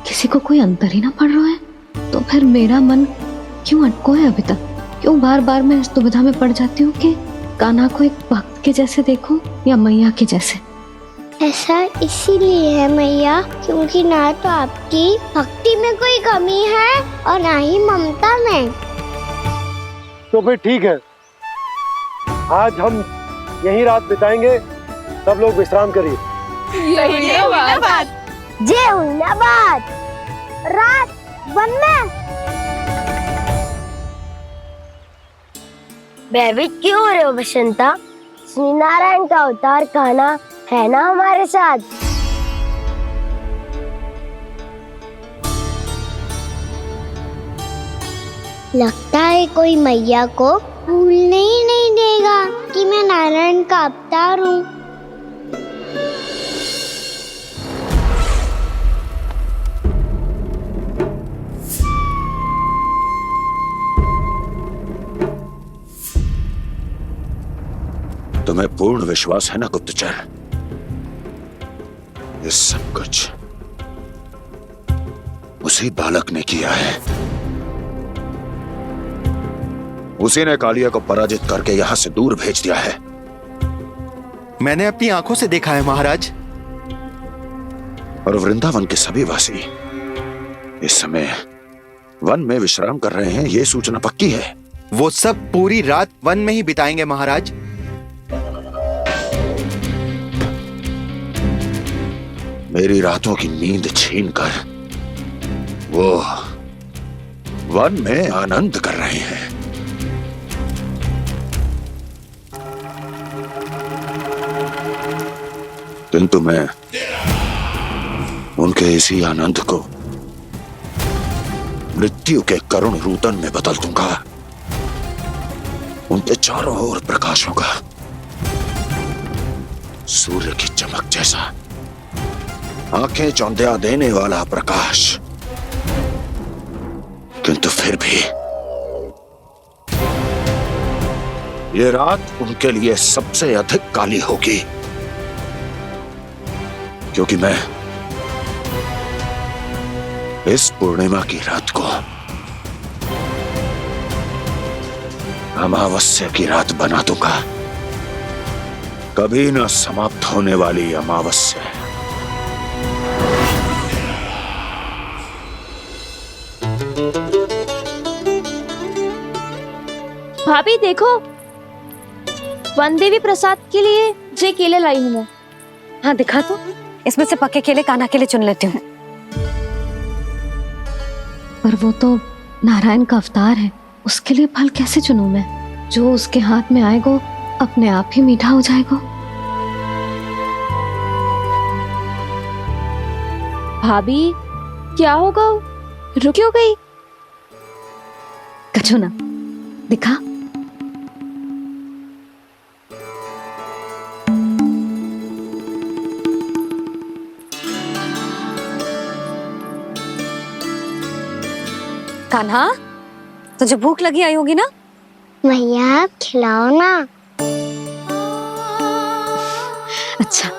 किसी को कोई अंतर ही ना पड़ रहा है। तो फिर मेरा मन क्यों अटको है अभी तक? क्यों बार बार मैं इस दुविधा में पड़ जाती हूँ कि कान्हा को एक भक्त के जैसे देखूं या मैया के जैसे? ऐसा इसीलिए है मैया क्योंकि ना तो आपकी भक्ति में कोई कमी है और ना ही ममता में। तो फिर ठीक है, आज हम यहीं रात बिताएंगे। सब लोग विश्राम करिए। जय हुइनाबाद, जय हुइनाबाद। रात वन में भयभीत क्यों हो रहे हो बसंता? श्री नारायण का अवतार कान्हा है ना हमारे साथ। लगता है कोई मैया को भूलने ही नहीं देगा कि मैं नारायण का अवतार हूँ। तुम्हें पूर्ण विश्वास है ना गुप्तचर? ये सब कुछ उसी बालक ने किया है। उसी ने कालिया को पराजित करके यहां से दूर भेज दिया है। मैंने अपनी आंखों से देखा है महाराज। और वृंदावन के सभी वासी इस समय वन में विश्राम कर रहे हैं, ये सूचना पक्की है। वो सब पूरी रात वन में ही बिताएंगे महाराज। मेरी रातों की नींद छीनकर वो वन में आनंद कर रहे हैं। किंतु मैं उनके इसी आनंद को मृत्यु के करुण रूदन में बदल दूंगा। उनके चारों ओर प्रकाश होगा, सूर्य की चमक जैसा, आंखें चौंधिया देने वाला प्रकाश। किंतु फिर भी ये रात उनके लिए सबसे अधिक काली होगी, क्योंकि मैं इस पूर्णिमा की रात को अमावस्या की रात बना दूंगा। कभी न समाप्त होने वाली अमावस्या। भाभी देखो, वन देवी प्रसाद के लिए जे केले लाई हूँ मैं। हाँ दिखा तो। इसमें से पके केले कान्हा के लिए चुन लेती हूँ। पर वो तो नारायण का अवतार है, उसके लिए फल कैसे चुनूं मैं? जो उसके हाथ में आएगा अपने आप ही मीठा हो जाएगा। भाभी क्या होगा? रुक क्यों गई? कछू ना दिखा। कान्हा, तुझे भूख लगी आई होगी ना? भैया आप खिलाओ ना। अच्छा।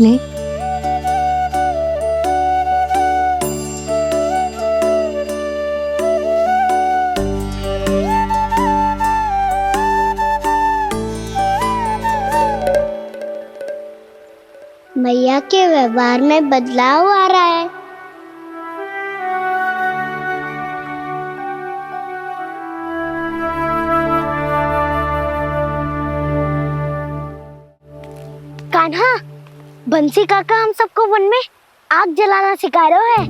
ले। भैया के व्यवहार में बदलाव आ रहा है। कान्हा, बंसी काका हम सबको वन में आग जलाना सिखा रहे हैं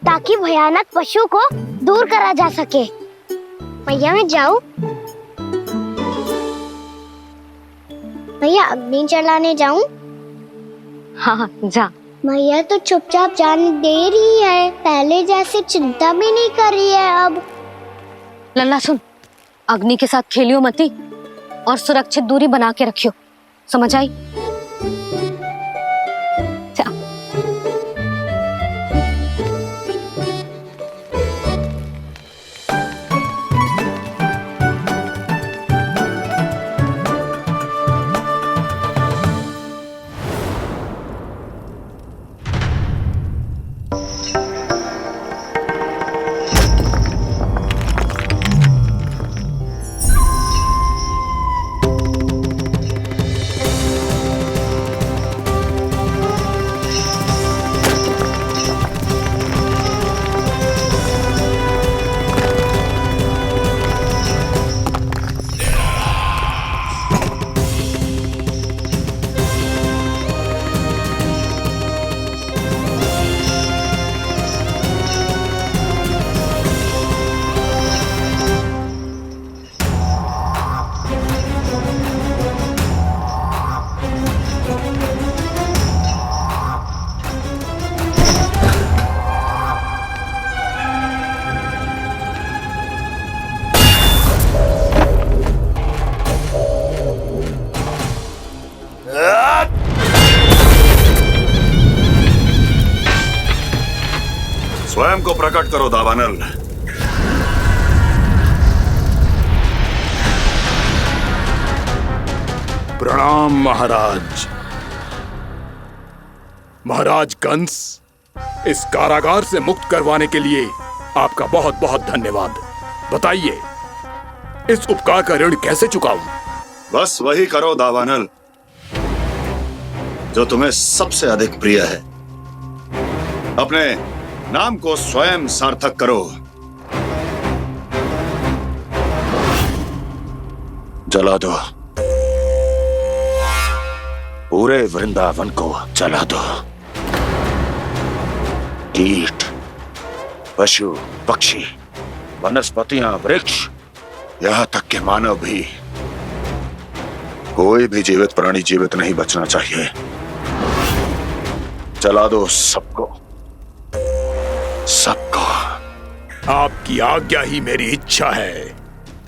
ताकि भयानक पशु को दूर करा जा सके। भैया मैं जाऊं? भैया अग्नि जलाने जाऊं? हाँ जा। भैया तो चुपचाप जाने दे रही है, पहले जैसे चिंता भी नहीं कर रही है अब। लल्ला सुन, अग्नि के साथ खेलियो मती और सुरक्षित दूरी बना के रखियो, समझ आई? स्वयं को प्रकट करो दावानल। प्रणाम महाराज। महाराज कंस, इस कारागार से मुक्त करवाने के लिए आपका बहुत बहुत धन्यवाद। बताइए, इस उपकार का ऋण कैसे चुकाऊं? बस वही करो दावानल जो तुम्हें सबसे अधिक प्रिय है। अपने नाम को स्वयं सार्थक करो। जला दो, पूरे वृंदावन को जला दो। कीट, पशु, पक्षी, वनस्पतियां, वृक्ष, यहां तक के मानव भी, कोई भी जीवित प्राणी जीवित नहीं बचना चाहिए। जला दो सबको, सबको। आपकी आज्ञा ही मेरी इच्छा है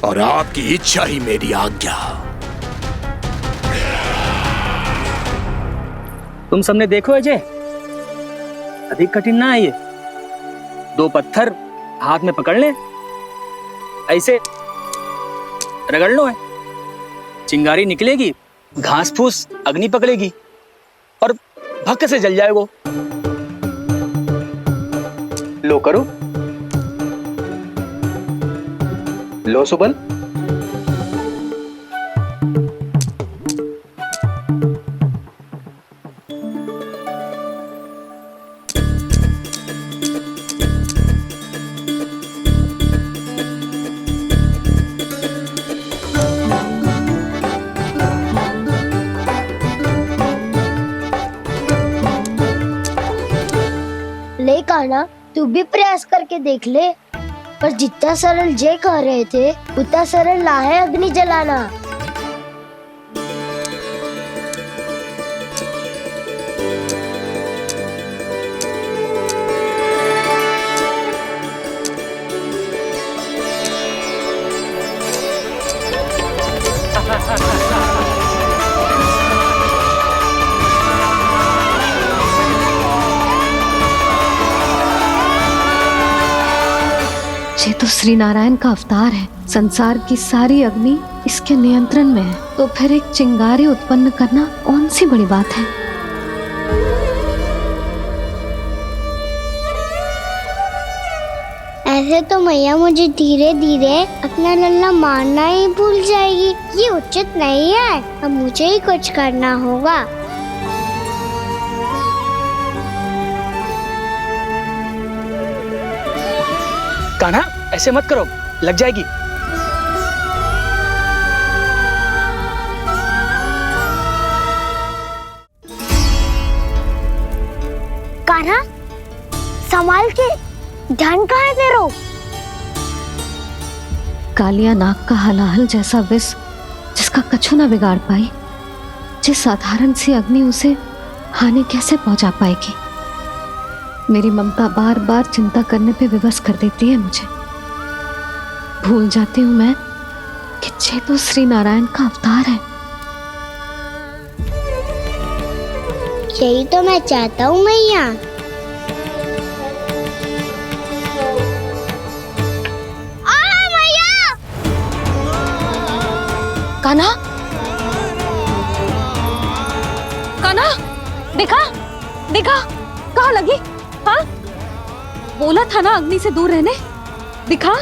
और आपकी इच्छा ही मेरी आज्ञा। तुम सबने देखो अजय, अधिक कठिन ना है ये। 2 पत्थर हाथ में पकड़ ले, ऐसे रगड़ लो है, चिंगारी निकलेगी, घास फूस अग्नि पकड़ेगी और भक्क से जल जाएगा। लो करो, लो सुबल। ले कान्हा, तू भी प्रयास करके देख ले। पर जितना सरल जय कह रहे थे उतना सरल ना है अग्नि जलाना। ये तो श्री नारायण का अवतार है। संसार की सारी अग्नि इसके नियंत्रण में है, तो फिर एक चिंगारी उत्पन्न करना कौन सी बड़ी बात है। ऐसे तो मैया मुझे धीरे धीरे अपना लल्ला मारना ही भूल जाएगी। ये उचित नहीं है, अब मुझे ही कुछ करना होगा। कान्हा, ऐसे मत करो, लग जाएगी। कान्हा, संभाल के, ध्यान कहाँ है तेरो? कालिया नाग का हलाहल जैसा विष जिसका कछु ना बिगाड़ पाई, जिस साधारण सी अग्नि उसे हानि कैसे पहुंचा पाएगी। मेरी ममता बार बार चिंता करने पे विवश कर देती है मुझे। भूल जाती हूँ मैं कि ये तो श्री नारायण का अवतार है। यही तो मैं चाहता हूँ मैया। कान्हा, कान्हा, देखा देखा, कहाँ लगी? हाँ, बोला था ना अग्नि से दूर रहने। दिखा,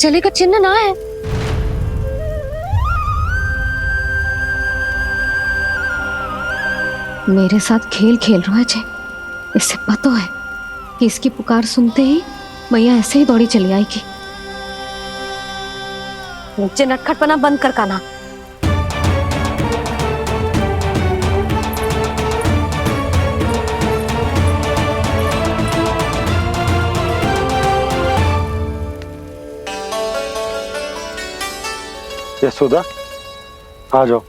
जले का चिन्ह ना है। मेरे साथ खेल खेल रहा है जे। इससे पता है कि इसकी पुकार सुनते ही मैया ऐसे ही दौड़ी चली आएगी। नीचे नटखटपना बंद कर कान्हा। यशोदा, आ जाओ,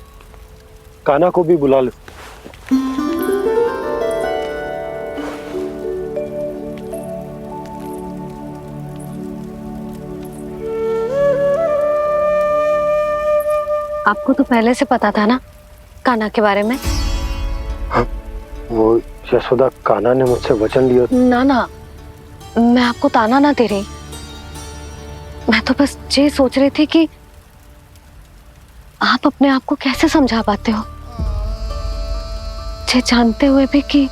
कान्हा को भी बुला लो। आपको तो पहले से पता था ना कान्हा के बारे में? हाँ, वो यशोदा, कान्हा ने मुझसे वचन लिया। ना ना, मैं आपको ताना ना दे रही। मैं तो बस ये सोच रही थी कि आप अपने आप को कैसे समझा पाते हो, ये जानते हुए भी कि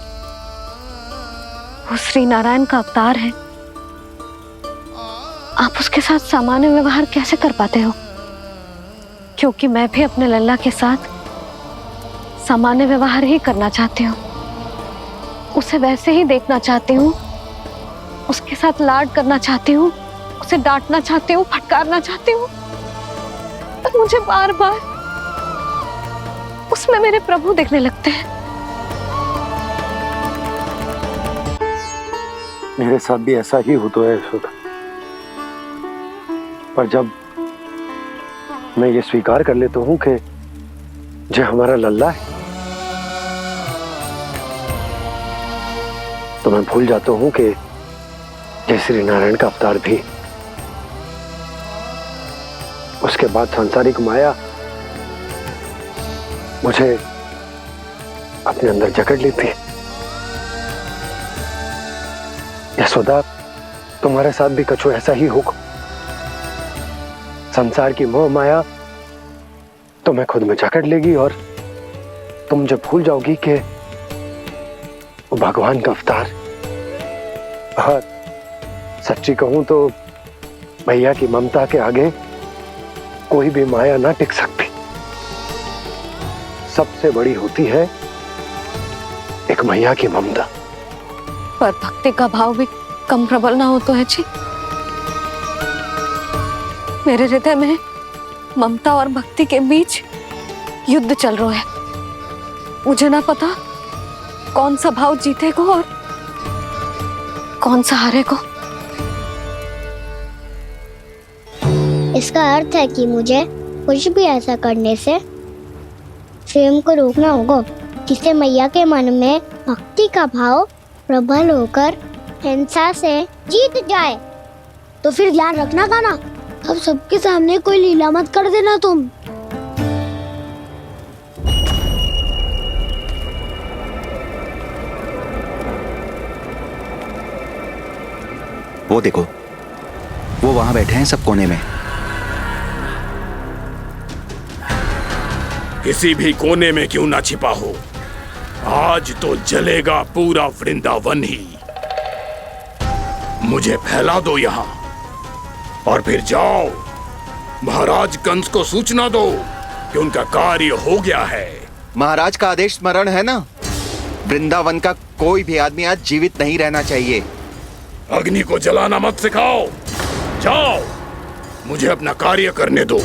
वो श्री नारायण का अवतार है। आप उसके साथ सामान्य व्यवहार कैसे कर पाते हो? क्योंकि मैं भी अपने लल्ला के साथ सामान्य व्यवहार ही करना चाहती हूँ, उसे वैसे ही देखना चाहती हूँ, उसके साथ लाड करना चाहती हूँ, उसे डांटना चाहती हूँ, फटकारना चाहती हूँ, पर मुझे बार बार उसमें मेरे प्रभु दिखने लगते हैं। मेरे साथ भी ऐसा ही होता है यशोदा, पर जब मैं ये स्वीकार कर लेता हूँ कि जो हमारा लल्ला है, तो मैं भूल जाता हूँ कि जय श्री नारायण का अवतार भी। उसके बाद सांसारिक माया मुझे अपने अंदर जकड़ लेती है। यशोदा, तुम्हारे साथ भी कछु ऐसा ही होगा। संसार की मोह माया तुम्हें खुद में जकड़ लेगी और तुम जब भूल जाओगी कि वो भगवान का अवतार। और सच्ची कहूं तो भैया की ममता के आगे कोई भी माया ना टिक सकती। सबसे बड़ी होती है एक मैया की ममता। पर भक्ति का भाव भी कम प्रबल ना हो तो है जी। मेरे हृदय में ममता और भक्ति के बीच युद्ध चल रहा है। मुझे ना पता कौन सा भाव जीतेगा और कौन सा हारेगा। इसका अर्थ है कि मुझे कुछ भी ऐसा करने से स्वयं को रोकना होगा जिससे मैया के मन में भक्ति का भाव प्रबल होकर हिंसा से जीत जाए। तो फिर ध्यान रखना कान्हा, अब सबके सामने कोई लीला मत कर देना तुम। वो देखो, वो वहां बैठे हैं सब कोने में। किसी भी कोने में क्यों ना छिपा हो, आज तो जलेगा पूरा वृंदावन ही। मुझे फैला दो यहाँ और फिर जाओ महाराज कंस को सूचना दो कि उनका कार्य हो गया है। महाराज का आदेश स्मरण है ना, वृंदावन का कोई भी आदमी आज जीवित नहीं रहना चाहिए। अग्नि को जलाना मत सिखाओ, जाओ मुझे अपना कार्य करने दो।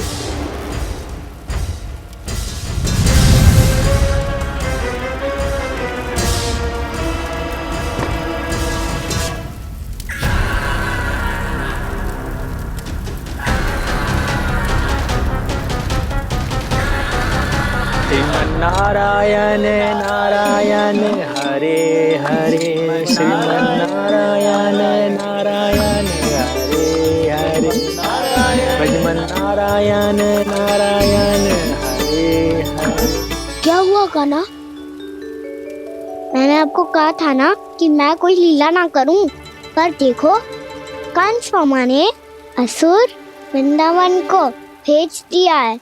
नारायण नारायण हरे हरे, श्रीमन्नारायण नारायण हरे हरे, श्रीमन्नारायण नारायण हरे हरे। क्या हुआ कान्हा? मैंने आपको कहा था ना कि मैं कोई लीला ना करूं, पर देखो कंस मामा ने असुर वृंदावन को भेज दिया है।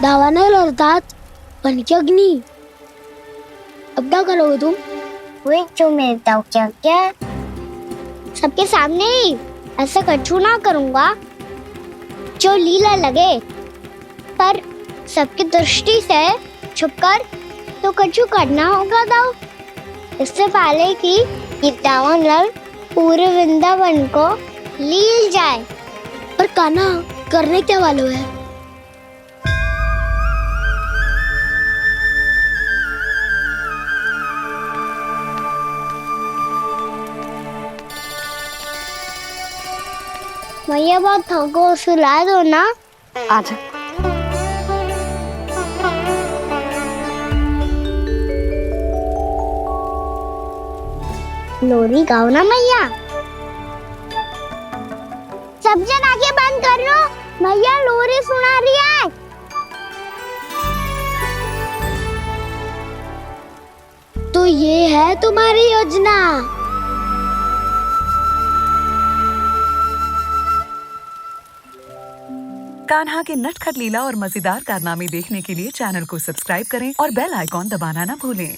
दावानल अर्थात पंचअग्नि। अब क्या करोगे तुम? वही जो मैं बताऊं क्या क्या? सबके सामने ही ऐसा कछु ना करूंगा जो लीला लगे, पर सबकी दृष्टि से छुपकर तो कछु करना होगा दाव। इससे पहले कि ये दावानल पूरे वृंदावन को लील जाए। पर कान्हा करने क्या वालों है? मैया बात थको, सुला दो ना। आजा। लोरी गाओ ना मैया। सब जन आंखें बंद कर लो, मैया लोरी सुना रही है। तो ये है तुम्हारी योजना। कान्हा के नटखट लीला और मजेदार कारनामे देखने के लिए चैनल को सब्सक्राइब करें और बेल आइकॉन दबाना ना भूलें।